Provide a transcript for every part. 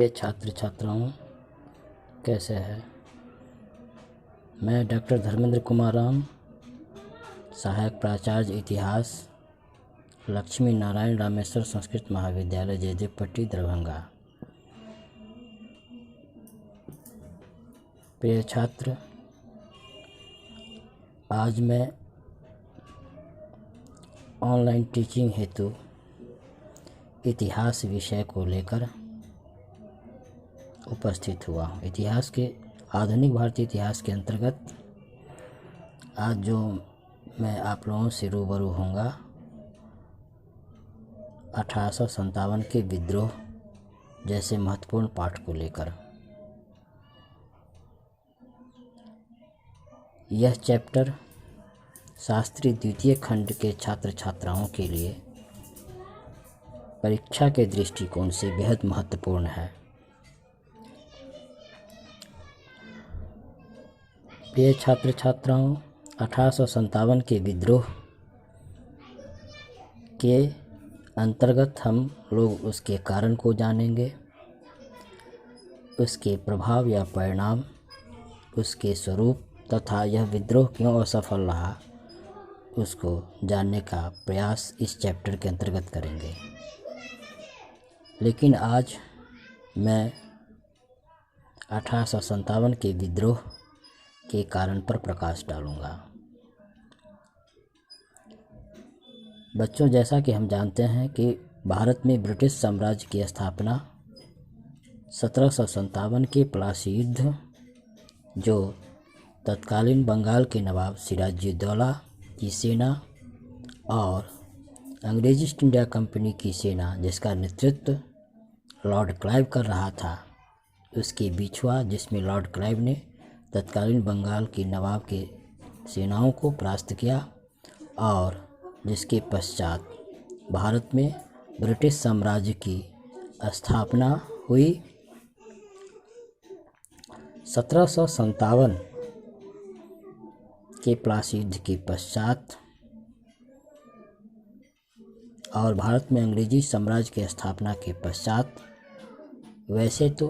ये छात्र छात्राओं कैसे हैं। मैं डॉक्टर धर्मेंद्र कुमार राम, सहायक प्राचार्य इतिहास, लक्ष्मी नारायण रामेश्वर संस्कृत महाविद्यालय, जयदेवपट्टी, दरभंगा। प्रिय छात्र, आज मैं ऑनलाइन टीचिंग हेतु इतिहास विषय को लेकर उपस्थित हुआ हूँ। इतिहास के आधुनिक भारतीय इतिहास के अंतर्गत आज जो मैं आप लोगों से रूबरू होऊंगा 1857 के विद्रोह जैसे महत्वपूर्ण पाठ को लेकर। यह चैप्टर शास्त्री द्वितीय खंड के छात्र छात्राओं के लिए परीक्षा के दृष्टिकोण से बेहद महत्वपूर्ण है। प्रिय छात्र छात्राओं, 1857 के विद्रोह के अंतर्गत हम लोग उसके कारण को जानेंगे, उसके प्रभाव या परिणाम, उसके स्वरूप तथा यह विद्रोह क्यों असफल रहा उसको जानने का प्रयास इस चैप्टर के अंतर्गत करेंगे। लेकिन आज मैं 1857 के विद्रोह के कारण पर प्रकाश डालूंगा। बच्चों, जैसा कि हम जानते हैं कि भारत में ब्रिटिश साम्राज्य की स्थापना 1757 के प्लासी युद्ध, जो तत्कालीन बंगाल के नवाब सिराजुद्दौला की सेना और अंग्रेज ईस्ट इंडिया कंपनी की सेना जिसका नेतृत्व लॉर्ड क्लाइव कर रहा था, उसके बीच हुआ, जिसमें लॉर्ड क्लाइव ने तत्कालीन बंगाल के नवाब के सेनाओं को परास्त किया और जिसके पश्चात भारत में ब्रिटिश साम्राज्य की स्थापना हुई। 1757 के प्लासी युद्ध के पश्चात और भारत में अंग्रेजी साम्राज्य की स्थापना के पश्चात वैसे तो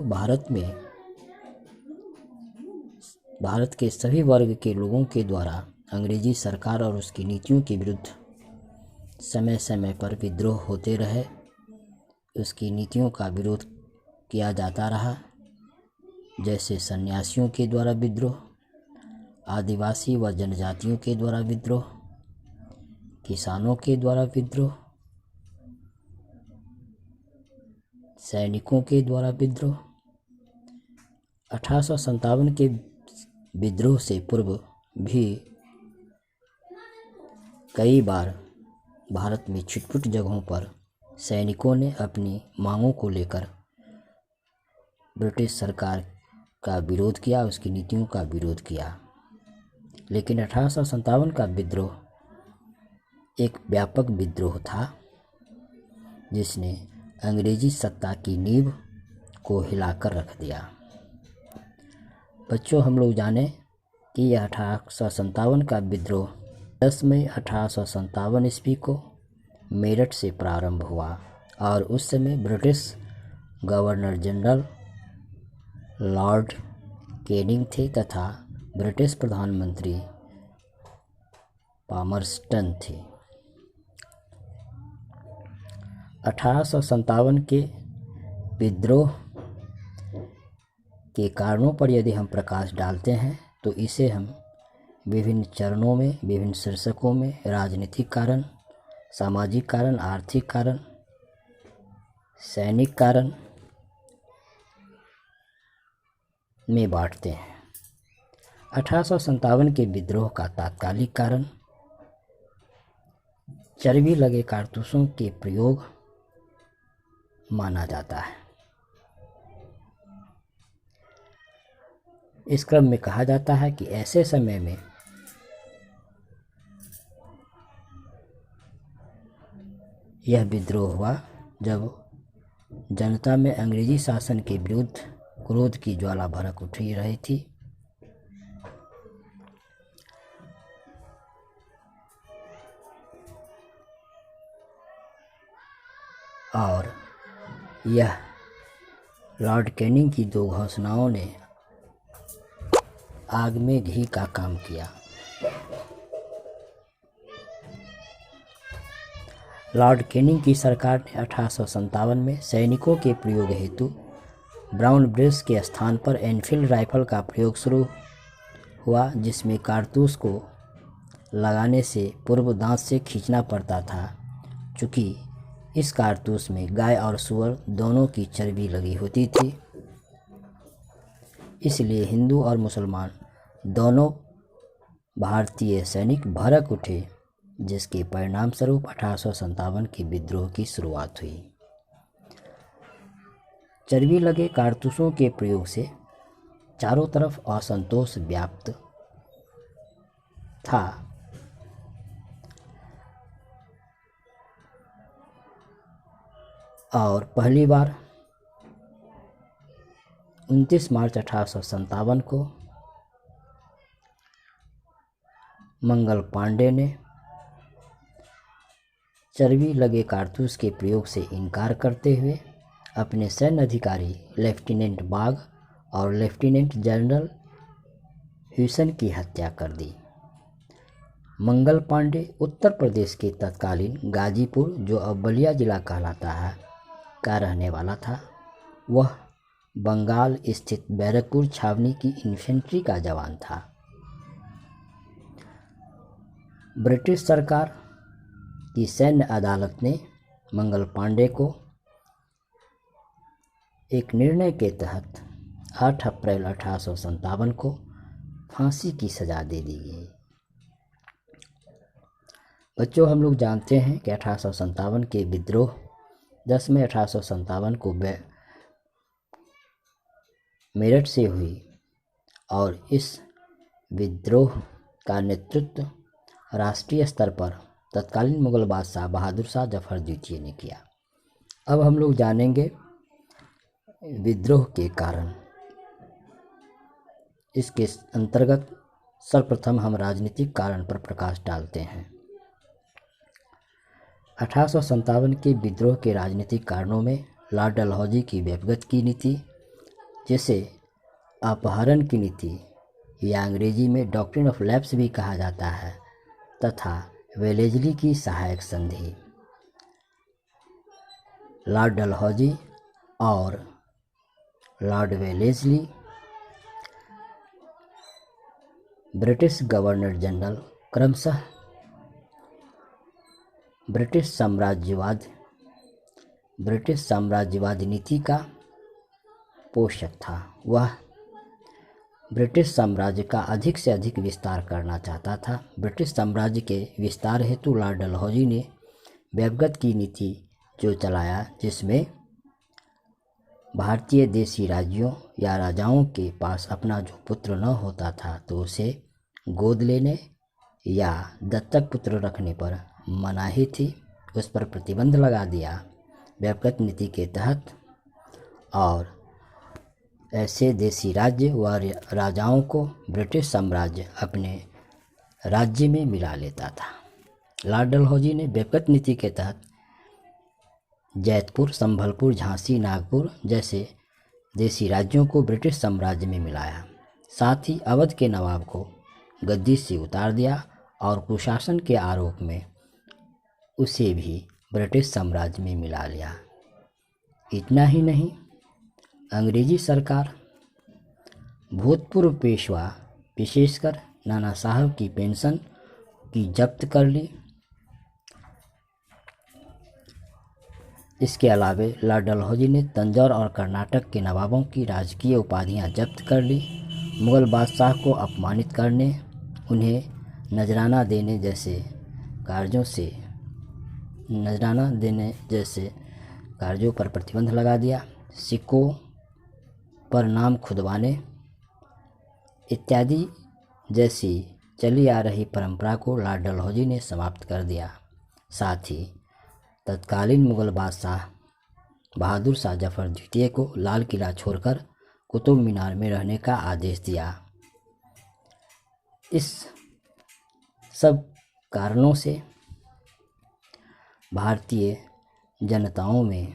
भारत के सभी वर्ग के लोगों के द्वारा अंग्रेजी सरकार और उसकी नीतियों के विरुद्ध समय समय पर विद्रोह होते रहे। उसकी नीतियों का विरोध किया जाता रहा, जैसे सन्यासियों के द्वारा विद्रोह, आदिवासी व जनजातियों के द्वारा विद्रोह, किसानों के द्वारा विद्रोह, सैनिकों के द्वारा विद्रोह। 1857 के विद्रोह से पूर्व भी कई बार भारत में छिटपुट जगहों पर सैनिकों ने अपनी मांगों को लेकर ब्रिटिश सरकार का विरोध किया, उसकी नीतियों का विरोध किया। लेकिन 1857 का विद्रोह एक व्यापक विद्रोह था, जिसने अंग्रेजी सत्ता की नींव को हिलाकर रख दिया। बच्चों, हम लोग जाने कि यह 1857 का विद्रोह 10 मई 1857 ईस्वी को मेरठ से प्रारंभ हुआ और उस समय British governor general Lord Canning थे तथा ब्रिटिश प्रधानमंत्री पामरस्टन थे। 1857 के विद्रोह के कारणों पर यदि हम प्रकाश डालते हैं तो इसे हम विभिन्न चरणों में, विभिन्न शीर्षकों में राजनीतिक कारण, सामाजिक कारण, आर्थिक कारण, सैनिक कारण में बांटते हैं। 1857 के विद्रोह का तात्कालिक कारण चर्बी लगे कारतूसों के प्रयोग माना जाता है। इस क्रम में कहा जाता है कि ऐसे समय में यह विद्रोह हुआ जब जनता में अंग्रेजी शासन के विरुद्ध क्रोध की ज्वाला भड़क उठ रही थी और यह लॉर्ड कैनिंग की दो घोषणाओं ने आग में घी का काम किया। लॉर्ड कैनिंग की सरकार ने 1857 में सैनिकों के प्रयोग हेतु ब्राउन ब्रेस के स्थान पर एनफील्ड राइफल का प्रयोग शुरू हुआ, जिसमें कारतूस को लगाने से पूर्व दांत से खींचना पड़ता था। चूँकि इस कारतूस में गाय और सूअर दोनों की चर्बी लगी होती थी, इसलिए हिंदू और मुसलमान दोनों भारतीय सैनिक भड़क उठे, जिसके परिणाम स्वरूप 1857 के विद्रोह की शुरुआत हुई। चर्बी लगे कारतूसों के प्रयोग से चारों तरफ असंतोष व्याप्त था। और पहली बार 29 मार्च 1857 को मंगल पांडे ने चर्बी लगे कारतूस के प्रयोग से इनकार करते हुए अपने सैन्य अधिकारी लेफ्टिनेंट बाग और लेफ्टिनेंट जनरल ह्यूसन की हत्या कर दी। मंगल पांडे उत्तर प्रदेश के तत्कालीन गाजीपुर, जो अब बलिया जिला कहलाता है, का रहने वाला था। वह बंगाल स्थित बैरकपुर छावनी की इन्फेंट्री का जवान था। ब्रिटिश सरकार की सैन्य अदालत ने मंगल पांडे को एक निर्णय के तहत 8 अप्रैल 1857 को फांसी की सजा दे दी गई। बच्चों, हम लोग जानते हैं कि 1857 के विद्रोह 10 मई 1857 को मेरठ से हुई और इस विद्रोह का नेतृत्व राष्ट्रीय स्तर पर तत्कालीन मुगल बादशाह बहादुर शाह जफर द्वितीय ने किया। अब हम लोग जानेंगे विद्रोह के कारण। इसके अंतर्गत सर्वप्रथम हम राजनीतिक कारण पर प्रकाश डालते हैं। 1857 के विद्रोह के राजनीतिक कारणों में लॉर्ड डलहौजी की व्यक्तिगत की नीति, जिसे अपहरण की नीति या अंग्रेजी में डॉक्ट्रिन ऑफ लैप्स भी कहा जाता है, तथा वेलेस्ली की सहायक संधि। लॉर्ड डलहौजी और Lord Wellesley British governor general क्रमशः ब्रिटिश साम्राज्यवादी नीति का पोषक था। वह ब्रिटिश साम्राज्य का अधिक से अधिक विस्तार करना चाहता था। ब्रिटिश साम्राज्य के विस्तार हेतु लॉर्ड डलहौजी ने व्यक्तिगत की नीति जो चलाया, जिसमें भारतीय देशी राज्यों या राजाओं के पास अपना जो पुत्र न होता था तो उसे गोद लेने या दत्तक पुत्र रखने पर मनाही थी, उस पर प्रतिबंध लगा दिया व्यक्तिगत नीति के तहत। और ऐसे देशी राज्य व राजाओं को ब्रिटिश साम्राज्य अपने राज्य में मिला लेता था। लॉर्ड डलहौजी ने व्यक्तिगत नीति के तहत जैतपुर, संभलपुर, झांसी, नागपुर जैसे देशी राज्यों को ब्रिटिश साम्राज्य में मिलाया। साथ ही अवध के नवाब को गद्दी से उतार दिया और कुशासन के आरोप में उसे भी ब्रिटिश साम्राज्य में मिला लिया। इतना ही नहीं, अंग्रेजी सरकार भूतपूर्व पेशवा विशेषकर नाना साहब की पेंशन की जब्त कर ली। इसके अलावे लॉर्ड डलहौजी ने तंजौर और कर्नाटक के नवाबों की राजकीय उपाधियां जब्त कर ली। मुगल बादशाह को अपमानित करने, उन्हें नजराना देने जैसे कार्यों पर प्रतिबंध लगा दिया। सिक्कों पर नाम खुदवाने इत्यादि जैसी चली आ रही परंपरा को लॉर्ड डलहौजी ने समाप्त कर दिया। साथ ही तत्कालीन मुगल बादशाह बहादुर शाह जफर द्वितीय को लाल किला छोड़कर कुतुब मीनार में रहने का आदेश दिया। इस सब कारणों से भारतीय जनताओं में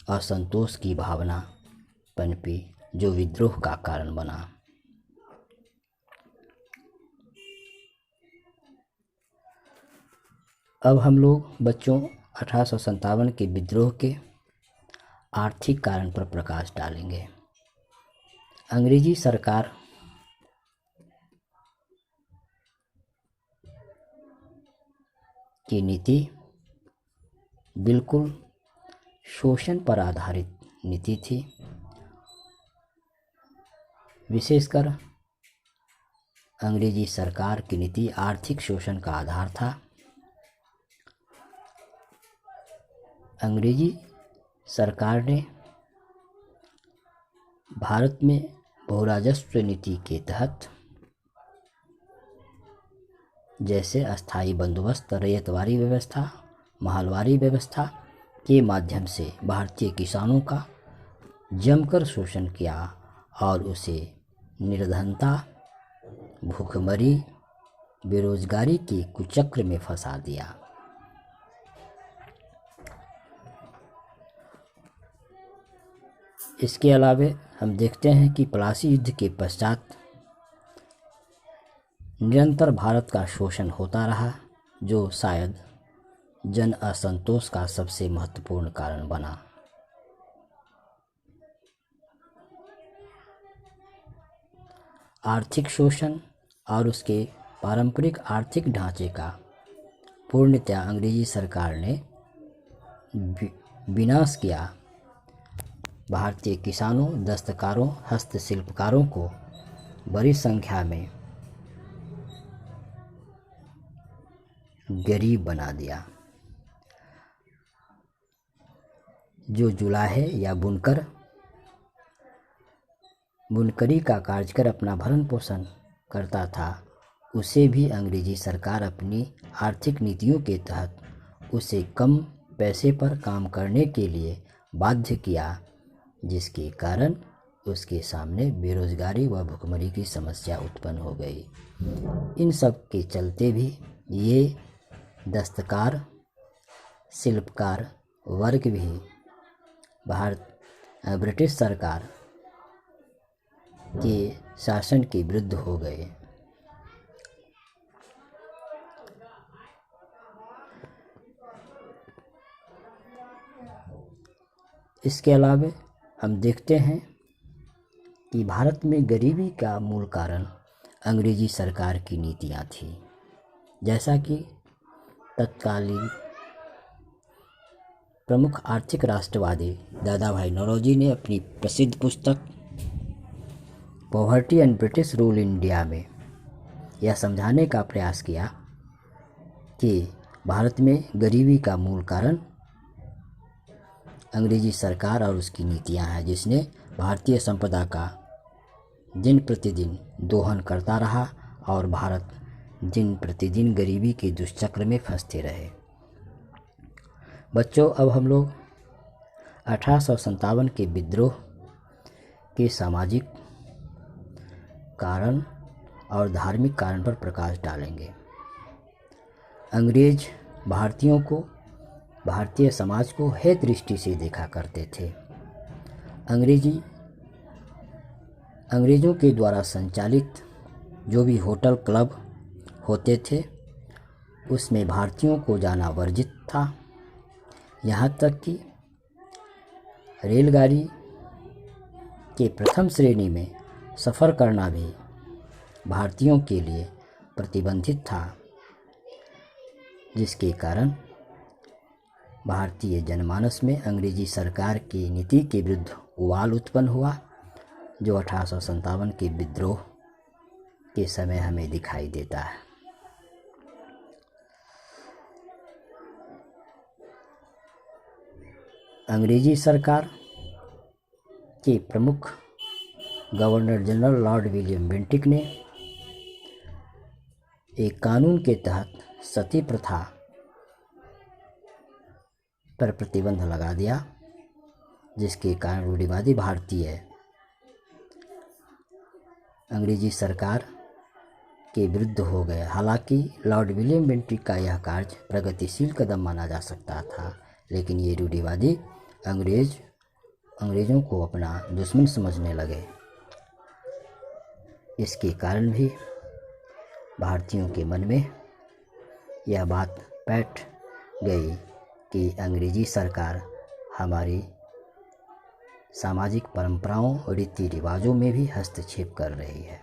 असंतोष की भावना पनपी जो विद्रोह का कारण बना। अब हम लोग बच्चों 1857 के विद्रोह के आर्थिक कारण पर प्रकाश डालेंगे। अंग्रेजी सरकार की नीति बिल्कुल शोषण पर आधारित नीति थी। विशेषकर अंग्रेजी सरकार की नीति आर्थिक शोषण का आधार था। अंग्रेजी सरकार ने भारत में बहुराजस्व नीति के तहत जैसे अस्थायी बंदोबस्त, रैयतवारी व्यवस्था, महलवारी व्यवस्था के माध्यम से भारतीय किसानों का जमकर शोषण किया और उसे निर्धनता, भूखमरी, बेरोजगारी के कुचक्र में फंसा दिया। इसके अलावे हम देखते हैं कि प्लासी युद्ध के पश्चात निरंतर भारत का शोषण होता रहा, जो शायद जन असंतोष का सबसे महत्वपूर्ण कारण बना। आर्थिक शोषण और उसके पारंपरिक आर्थिक ढांचे का पूर्णतया अंग्रेजी सरकार ने विनाश किया। भारतीय किसानों, दस्तकारों, हस्तशिल्पकारों को बड़ी संख्या में गरीब बना दिया। जो जुलाहे या बुनकरी का कार्य कर अपना भरण पोषण करता था, उसे भी अंग्रेजी सरकार अपनी आर्थिक नीतियों के तहत उसे कम पैसे पर काम करने के लिए बाध्य किया, जिसके कारण उसके सामने बेरोजगारी व भुखमरी की समस्या उत्पन्न हो गई। इन सब के चलते भी ये दस्तकार, शिल्पकार वर्ग भी ब्रिटिश सरकार के शासन के विरुद्ध हो गए। इसके अलावा हम देखते हैं कि भारत में गरीबी का मूल कारण अंग्रेजी सरकार की नीतियां थी। जैसा कि तत्कालीन प्रमुख आर्थिक राष्ट्रवादी दादा भाई नौरोजी ने अपनी प्रसिद्ध पुस्तक poverty and British rule in India में यह समझाने का प्रयास किया कि भारत में गरीबी का मूल कारण अंग्रेजी सरकार और उसकी नीतियां हैं, जिसने भारतीय संपदा का दिन प्रतिदिन दोहन करता रहा और भारत दिन प्रतिदिन गरीबी के दुष्चक्र में फंसते रहे। बच्चों, अब हम लोग 1857 के विद्रोह के सामाजिक कारण और धार्मिक कारण पर प्रकाश डालेंगे। अंग्रेज भारतीयों को, भारतीय समाज को हे दृष्टि से देखा करते थे। अंग्रेजों के द्वारा संचालित जो भी होटल क्लब होते थे, उसमें भारतीयों को जाना वर्जित था। यहाँ तक कि रेलगाड़ी के प्रथम श्रेणी में सफ़र करना भी भारतीयों के लिए प्रतिबंधित था, जिसके कारण भारतीय जनमानस में अंग्रेजी सरकार की नीति के विरुद्ध उबाल उत्पन्न हुआ, जो 1857 के विद्रोह के समय हमें दिखाई देता है। अंग्रेजी सरकार के प्रमुख governor general Lord William Bentinck ने एक कानून के तहत सती प्रथा पर प्रतिबंध लगा दिया, जिसके कारण रूढ़िवादी भारतीय अंग्रेजी सरकार के विरुद्ध हो गए। हालांकि लॉर्ड विलियम बेंटिक का यह कार्य प्रगतिशील कदम माना जा सकता था, लेकिन ये रूढ़िवादी अंग्रेज अंग्रेज़ों को अपना दुश्मन समझने लगे। इसके कारण भी भारतीयों के मन में यह बात बैठ गई कि अंग्रेजी सरकार हमारी सामाजिक परंपराओं और रीति रिवाजों में भी हस्तक्षेप कर रही है।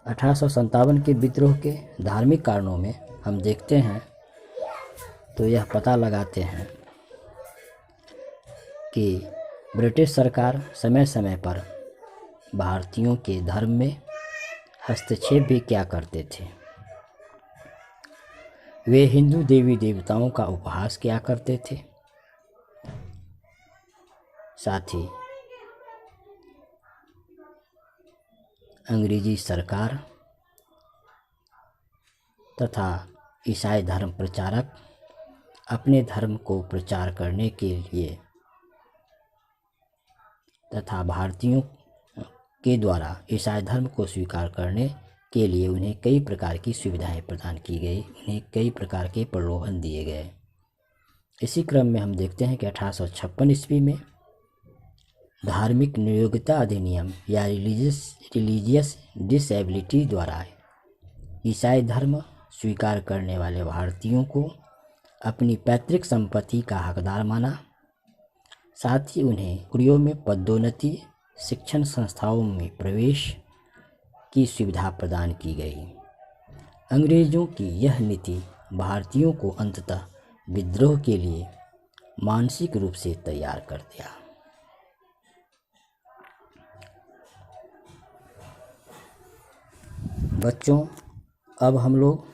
1857 के विद्रोह के धार्मिक कारणों में हम देखते हैं तो यह पता लगाते हैं कि ब्रिटिश सरकार समय समय पर भारतीयों के धर्म में हस्तक्षेप भी क्या करते थे। वे हिंदू देवी देवताओं का उपहास किया करते थे। साथ ही अंग्रेजी सरकार तथा ईसाई धर्म प्रचारक अपने धर्म को प्रचार करने के लिए तथा भारतीयों के द्वारा ईसाई धर्म को स्वीकार करने के लिए उन्हें कई प्रकार की सुविधाएं प्रदान की गई, उन्हें कई प्रकार के प्रलोभन दिए गए। इसी क्रम में हम देखते हैं कि 1856 ईस्वी में धार्मिक नियोग्यता अधिनियम या रिलीजियस डिसेबिलिटी द्वारा ईसाई धर्म स्वीकार करने वाले भारतीयों को अपनी पैतृक संपत्ति का हकदार माना। साथ ही उन्हें नौकरियों में पदोन्नति, शिक्षण संस्थाओं में प्रवेश की सुविधा प्रदान की गई। अंग्रेज़ों की यह नीति भारतीयों को अंततः विद्रोह के लिए मानसिक रूप से तैयार कर दिया। बच्चों, अब हम लोग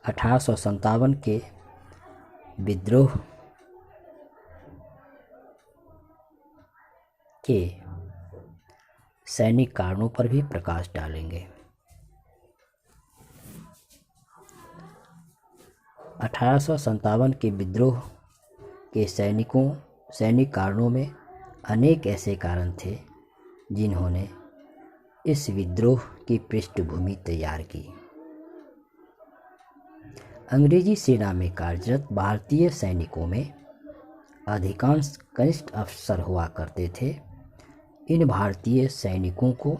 1857 के विद्रोह के सैनिक कारणों पर भी प्रकाश डालेंगे। 1857 के विद्रोह के सैनिक कारणों में अनेक ऐसे कारण थे जिन्होंने इस विद्रोह की पृष्ठभूमि तैयार की। अंग्रेजी सेना में कार्यरत भारतीय सैनिकों में अधिकांश कनिष्ठ अफसर हुआ करते थे। इन भारतीय सैनिकों को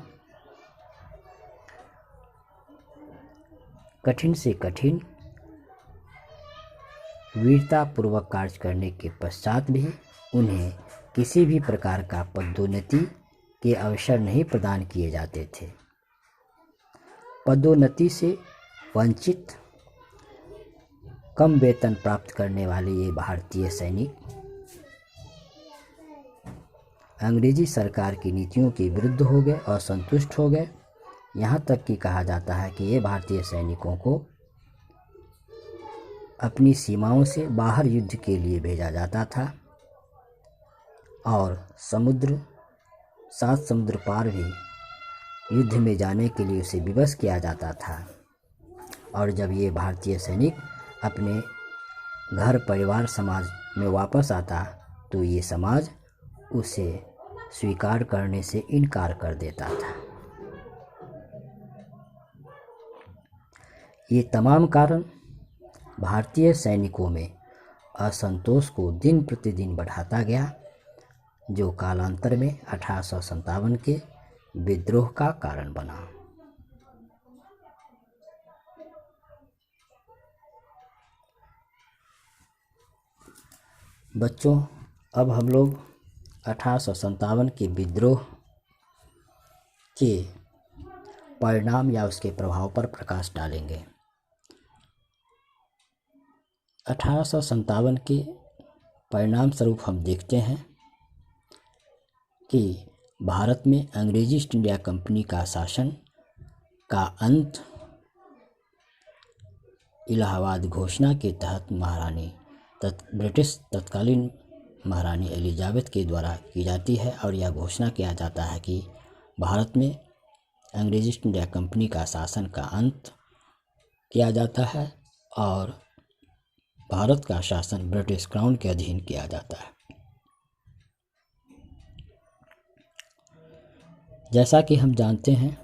कठिन से कठिन वीरतापूर्वक कार्य करने के पश्चात भी उन्हें किसी भी प्रकार का पदोन्नति के अवसर नहीं प्रदान किए जाते थे। पदोन्नति से वंचित कम वेतन प्राप्त करने वाले ये भारतीय सैनिक अंग्रेजी सरकार की नीतियों के विरुद्ध हो गए, असंतुष्ट हो गए। यहाँ तक कि कहा जाता है कि ये भारतीय सैनिकों को अपनी सीमाओं से बाहर युद्ध के लिए भेजा जाता था और 7 समुद्र पार भी युद्ध में जाने के लिए उसे विवश किया जाता था। और जब ये भारतीय सैनिक अपने घर परिवार समाज में वापस आता तो ये समाज उसे स्वीकार करने से इनकार कर देता था। ये तमाम कारण भारतीय सैनिकों में असंतोष को दिन प्रतिदिन बढ़ाता गया, जो कालांतर में 1857 के विद्रोह का कारण बना। बच्चों, अब हम लोग 1857 के विद्रोह के परिणाम या उसके प्रभाव पर प्रकाश डालेंगे। 1857 के परिणाम स्वरूप हम देखते हैं कि भारत में अंग्रेजी ईस्ट इंडिया कंपनी का शासन का अंत इलाहाबाद घोषणा के तहत ब्रिटिश तत्कालीन महारानी एलिजाबेथ के द्वारा की जाती है। और यह घोषणा किया जाता है कि भारत में अंग्रेजी ईस्ट इंडिया कंपनी का शासन का अंत किया जाता है और भारत का शासन ब्रिटिश क्राउन के अधीन किया जाता है। जैसा कि हम जानते हैं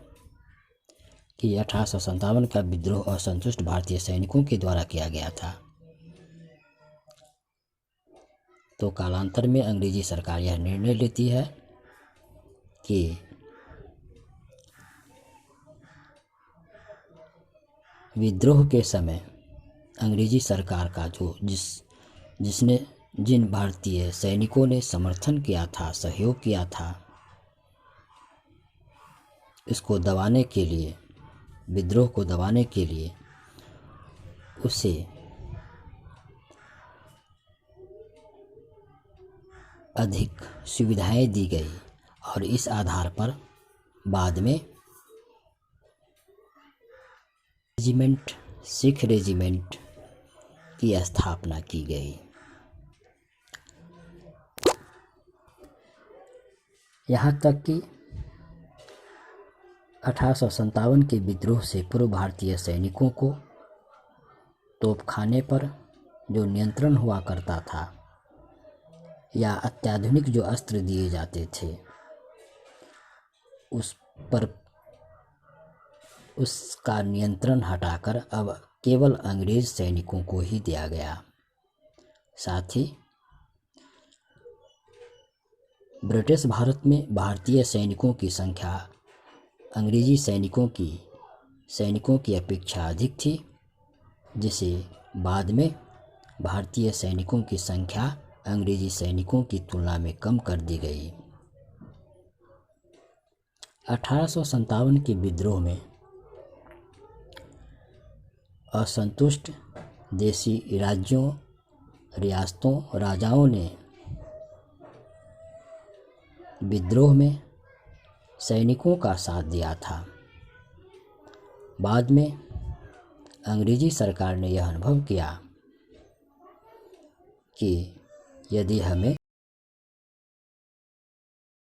कि 1857 का विद्रोह असंतुष्ट भारतीय सैनिकों के द्वारा किया गया था। तो कालांतर में अंग्रेजी सरकार यह निर्णय लेती है कि विद्रोह के समय अंग्रेजी सरकार का जिन भारतीय सैनिकों ने समर्थन किया था, सहयोग किया था, इसको दबाने के लिए, विद्रोह को दबाने के लिए उसे अधिक सुविधाएं दी गई और इस आधार पर बाद में सिख रेजिमेंट की स्थापना की गई। यहाँ तक कि 1857 के विद्रोह से पूर्व भारतीय सैनिकों को तोपखाने पर जो नियंत्रण हुआ करता था या अत्याधुनिक जो अस्त्र दिए जाते थे, उस पर उसका नियंत्रण हटाकर अब केवल अंग्रेज सैनिकों को ही दिया गया। साथ ही ब्रिटिश भारत में भारतीय सैनिकों की संख्या अंग्रेजी सैनिकों की अपेक्षा अधिक थी, जिसे बाद में भारतीय सैनिकों की संख्या अंग्रेजी सैनिकों की तुलना में कम कर दी गई। 1857 के विद्रोह में असंतुष्ट देशी राजाओं ने विद्रोह में सैनिकों का साथ दिया था। बाद में अंग्रेजी सरकार ने यह अनुभव किया कि यदि हमें